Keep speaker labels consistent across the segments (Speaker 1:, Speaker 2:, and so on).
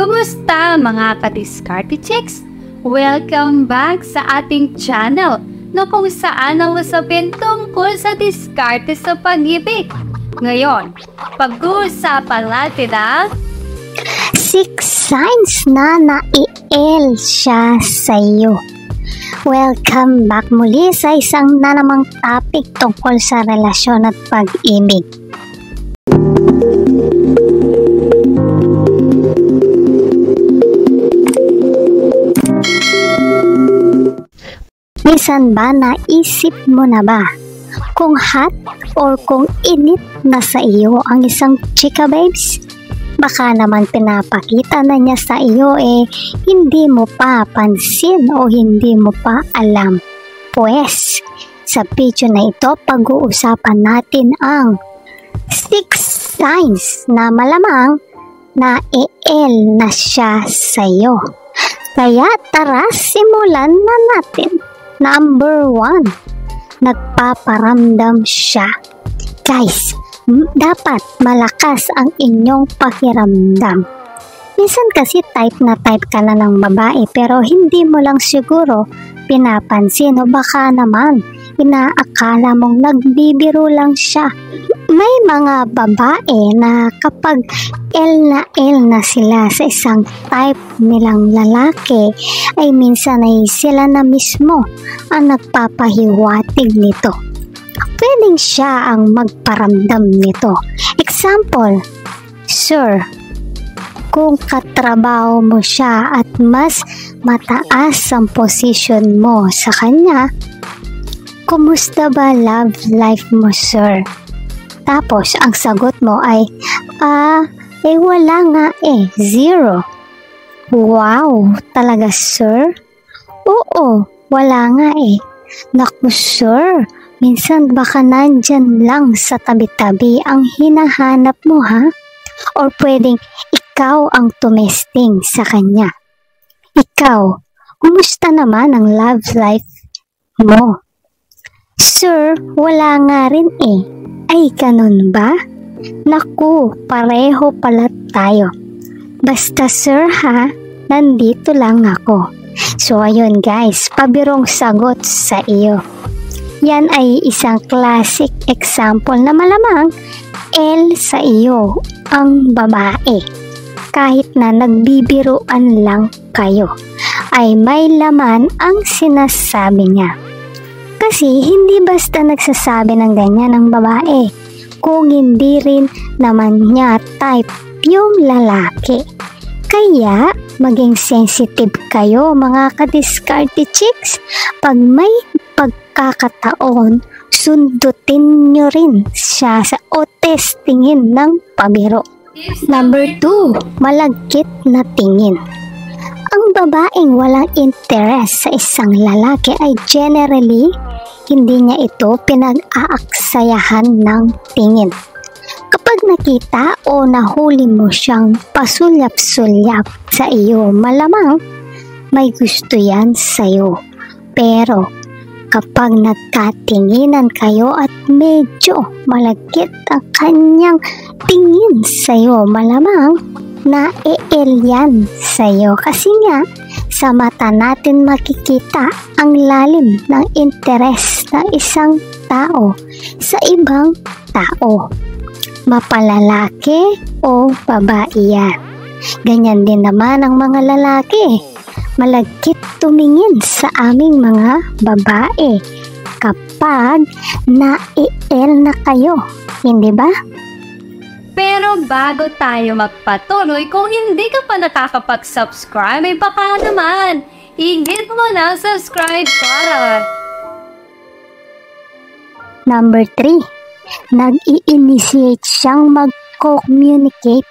Speaker 1: Kumusta mga ka-Diskarte Chicks? Welcome back sa ating channel na kung saan ang usapin tungkol sa diskarte sa pag-ibig. Ngayon, pag-uusapan natin ang
Speaker 2: 6 signs na nai-el siya sa'yo. Welcome back muli sa isang na namang topic tungkol sa relasyon at pag-ibig. Minsan ba naisip mo na ba kung hot or kung init na sa iyo ang isang chika babes? Baka naman pinapakita na niya sa iyo hindi mo pa pansin o hindi mo pa alam. Pues, sa video na ito pag-uusapan natin ang 6 signs na malamang na i-el na siya sa iyo. Kaya tara, simulan na natin. Number 1, nagpaparamdam siya. Guys, dapat malakas ang inyong pakiramdam. Minsan kasi type na type ka na ng babae pero hindi mo lang siguro pinapansin o baka naman inaakala mong nagbibiro lang siya. May mga babae na kapag L na sila sa isang type nilang lalaki ay minsan ay sila na mismo ang nagpapahiwatig nito. Pwedeng siya ang magparamdam nito. Example, Sir, kung katrabaho mo siya at mas mataas ang position mo sa kanya, kumusta ba love life mo, sir? Tapos, ang sagot mo ay, wala nga 0. Wow, talaga sir? Oo, wala nga Naku sir, minsan baka nandyan lang sa tabi-tabi ang hinahanap mo ha? Or pwedeng ikaw ang tumesting sa kanya. Ikaw, kumusta naman ang love life mo? Sir, wala nga rin Ay, ganun ba? Naku, pareho pala tayo. Basta sir ha, nandito lang ako. So ayun guys, pabirong sagot sa iyo. Yan ay isang classic example na malamang L sa iyo ang babae. Kahit na nagbibiruan lang kayo, ay may laman ang sinasabi niya. Kasi hindi basta nagsasabi ng ganyan ang babae kung hindi rin naman niya type yung lalaki. Kaya maging sensitive kayo mga ka-Diskarte Chicks. Pag may pagkakataon, sundutin nyo rin siya o testingin ng pabiro. Number 2, malagkit na tingin. Ang babaeng walang interes sa isang lalaki ay generally hindi niya ito pinag-aaksayahan ng tingin. Kapag nakita o nahuli mo siyang pasulyap-sulyap sa iyo, malamang may gusto yan sa iyo. Pero kapag nagkatinginan kayo at medyo malagkit ang kanyang tingin sa iyo, malamang na-el yan sa iyo. Kasi nga, sa mata natin makikita ang lalim ng interes ng isang tao sa ibang tao. Mapalalaki o babae yan. Ganyan din naman ang mga lalaki. Malagkit tumingin sa aming mga babae kapag na-el na kayo. Hindi ba?
Speaker 1: Pero bago tayo magpatuloy, kung hindi ka pa nakakapag-subscribe, ay baka naman, i-hit mo na subscribe button.
Speaker 2: Number 3, nag-i-initiate siyang mag-communicate.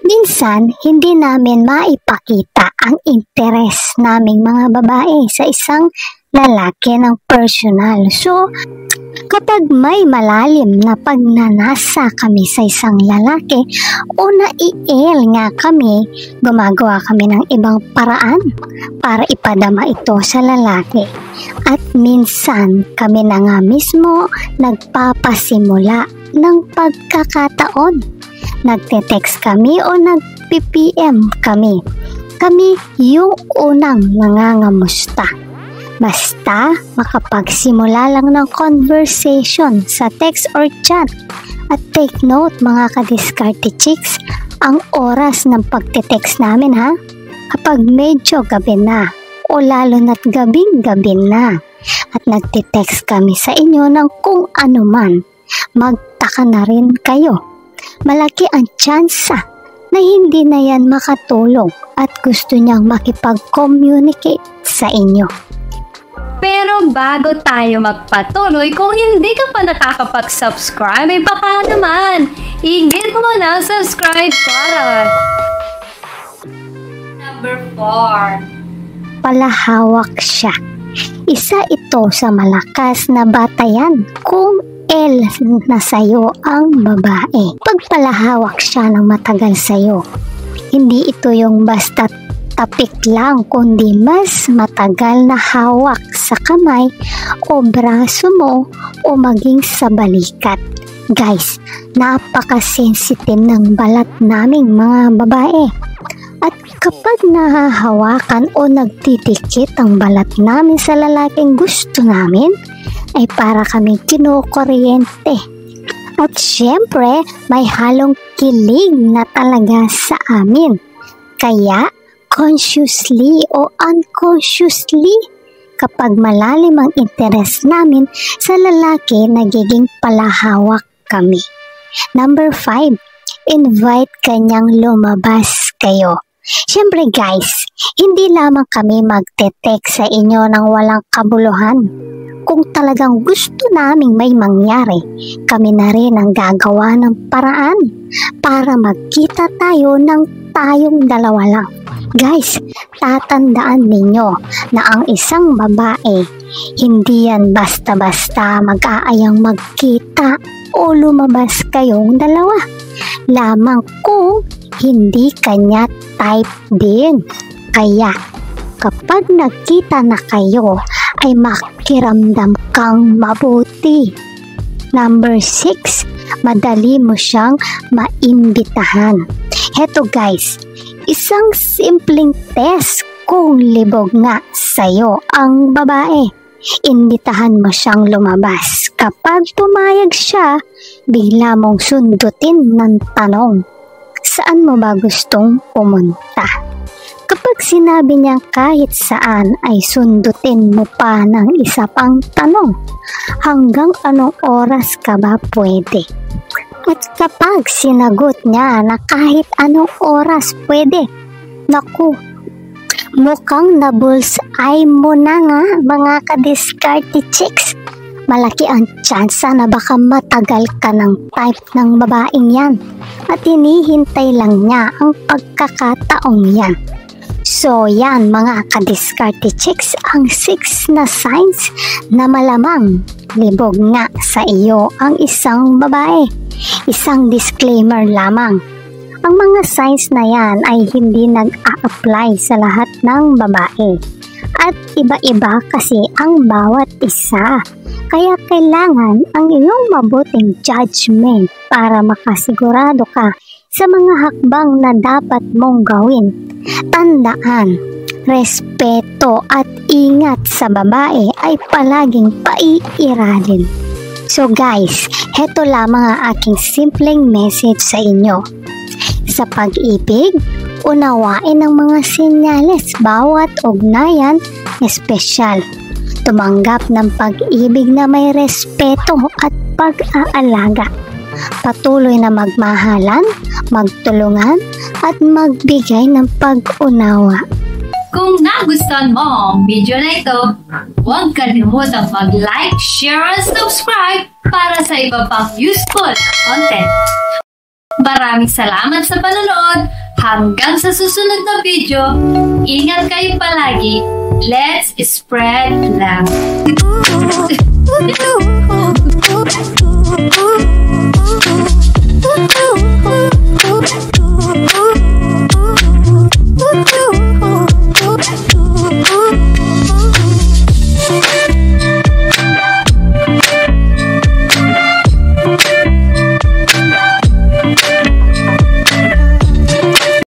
Speaker 2: Minsan, hindi namin maipakita ang interes naming mga babae sa isang lalaki ng personal. So, kapag may malalim na pagnanasa kami sa isang lalaki o nai-el nga kami, gumagawa kami ng ibang paraan para ipadama ito sa lalaki. At minsan kami na nga mismo nagpapasimula ng pagkakataon. Nagte-text kami o nagpi-PM kami. Kami yung unang nangangamusta. Basta makapagsimula lang ng conversation sa text or chat. At take note mga ka-diskarte chicks, ang oras ng pagte-text namin ha, kapag medyo gabi na o lalo na't gabing-gabi na at nagte-text kami sa inyo ng kung ano man, magtaka na rin kayo. Malaki ang tsansa na hindi na yan makatulong at gusto niyang makipag-communicate sa inyo.
Speaker 1: Pero bago tayo magpatuloy, kung hindi ka pa nakakapag-subscribe, ay baka naman, i-hit mo na ang subscribe button. Number 4.
Speaker 2: Palahawak siya. Isa ito sa malakas na batayan kung L na sayo ang babae. Pagpalahawak siya ng matagal sayo, hindi ito yung basta tapik lang, kundi mas matagal na hawak sa kamay o braso mo o maging sa balikat. Guys, napaka-sensitive ng balat naming mga babae. At kapag nahahawakan o nagdidikit ang balat namin sa lalaking gusto namin, ay para kami kinukuryente. At syempre, may halong kilig na talaga sa amin. Kaya, consciously o unconsciously, kapag malalim ang interes namin sa lalaki, nagiging palahawak kami. Number 5, invite kanyang lumabas kayo. Siyempre guys, hindi lamang kami magte-text sa inyo ng walang kabuluhan. Kung talagang gusto naming may mangyari, kami na rin ang gagawa ng paraan para magkita tayo ng tayong dalawa lang. Guys, tatandaan ninyo na ang isang babae, hindi yan basta-basta mag-aayang magkita o lumabas kayong dalawa. Lamang kung hindi kanya type din. Kaya, kapag nagkita na kayo, ay makiramdam kang mabuti. Number 6, madali mo siyang maimbitahan. Heto guys, isang simpleng test kung libog nga sa'yo ang babae. Imbitahan mo siyang lumabas. Kapag pumayag siya, bigla mong sundutin ng tanong, saan mo ba gustong pumunta? Kapag sinabi niya kahit saan, ay sundutin mo pa ng isa pang tanong, hanggang anong oras ka ba pwede? At kapag sinagot niya na kahit anong oras pwede, naku, mukhang na-bullseye mo na nga mga ka-diskarte chicks. Malaki ang tsansa na baka matagal ka ng type ng babaeng yan at hinihintay lang niya ang pagkakataong yan. So yan mga ka-diskarte chicks, ang 6 na signs na malamang libog nga sa iyo ang isang babae. Isang disclaimer lamang, ang mga signs na yan ay hindi nag-a-apply sa lahat ng babae at iba-iba kasi ang bawat isa. Kaya kailangan ang iyong mabuting judgment para makasigurado ka sa mga hakbang na dapat mong gawin. Tandaan, respeto at ingat sa babae ay palaging paiiralin. So guys, heto lamang ang aking simpleng message sa inyo. Sa pag-ibig, unawain ang mga senyales bawat ugnayan espesyal. Tumanggap ng pag-ibig na may respeto at pag-aalaga. Patuloy na magmahalan, magtulungan at magbigay ng pag-unawa.
Speaker 1: Kung nagustuhan mo ang video na ito, huwag kalimutang mag-like, share, and subscribe para sa iba pang useful content. Maraming salamat sa panonood. Hanggang sa susunod na video, ingat kayo palagi. Let's spread love.